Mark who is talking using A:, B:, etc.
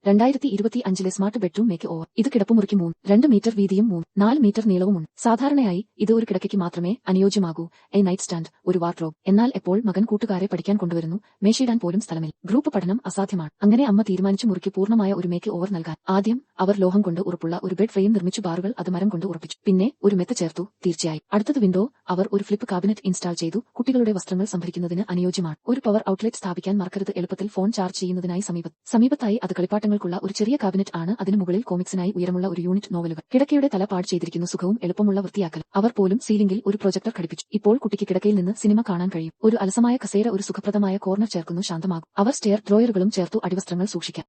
A: 2025 smart bedroom make over. ഇത് കിടപ്പുമുറിക്ക് 2 metre വീതിയും 4 metre നീളവുമുണ്ട്. സാധാരണയായി ഇത് ഒരു കിടക്കയ്ക്ക് മാത്രമേ അനുയോജ്യമാകൂ. എ നൈറ്റ് സ്റ്റാൻഡ്, ഒരു വാർഡ്രോബ്. എന്നാൽ എപ്പോൾ മകൻ കൂട്ടുകാരെ പഠിക്കാൻ കൊണ്ടുവരുന്നു, മേശയിടാൻ പോലും സ്ഥലമില്ല. ഗ്രൂപ്പ് പഠനം അസാധ്യമാണ്. അങ്ങനെ അമ്മ തീരുമാനിച്ചു മുറിക്ക് പൂർണ്ണമായ ഒരു മേക്ക് ഓവർ നൽകാൻ. ആദ്യം അവർ ലോഹം കൊണ്ട് ഉറപ്പുള്ള ഒരു ബെഡ് ഫ്രെയിം നിർമ്മിച്ചു. ബാറുകൾ അത് മരം കൊണ്ട് ഉറപ്പിച്ചു. പിന്നെ ഒരു മെത്ത ചേർത്തു. തീർച്ചയായും അടുത്തത് വിൻഡോ. അവർ ഒരു ഫ്ലിപ്പ് കാബിനറ്റ് ഇൻസ്റ്റാൾ ചെയ്തു. കുട്ടികളുടെ വസ്ത്രങ്ങൾ സംഭരിക്കുന്നതിന് അനുയോജ്യമാണ്. ഒരു പവർ ഔട്ട്ലെറ്റ് സ്ഥാപിക്കാൻ മറക്കരുത്. എളുപ്പത്തിൽ ഫോൺ ചാർജ് ചെയ്യുന്നതിനായി സമീപത്തായി അത് കളിപ്പാട്ടങ്ങൾക്കുള്ള ഒരു ചെറിയ കാബിനറ്റ് ആണ്. അതിനു മുകളിൽ കോമിക്സിനായി ഉയരമുള്ള ഒരു യൂണിറ്റ്, നോവലുകൾ. കിടക്കയുടെ തല പാട് ചെയ്തിരിക്കുന്നു. സുഖവും എളുപ്പമുള്ള വൃത്തിയാക്കൽ. അവർ പോലും സീലിംഗിൽ ഒരു പ്രൊജക്ടർ ഘടിപ്പിച്ചു. ഇപ്പോൾ കുട്ടിക്ക് കിടക്കയിൽ നിന്ന് സിനിമ കാണാൻ കഴിയും. ഒരു അലസമായ കസേര, ഒരു സുഖപ്രദമായ കോർണർ ചേർക്കുന്നു. ശാന്തമാകും. അവർ സ്റ്റെയർ ഡ്രോയറുകളും ചേർത്തു. അടിവസ്ത്രങ്ങൾ സൂക്ഷിക്കാൻ.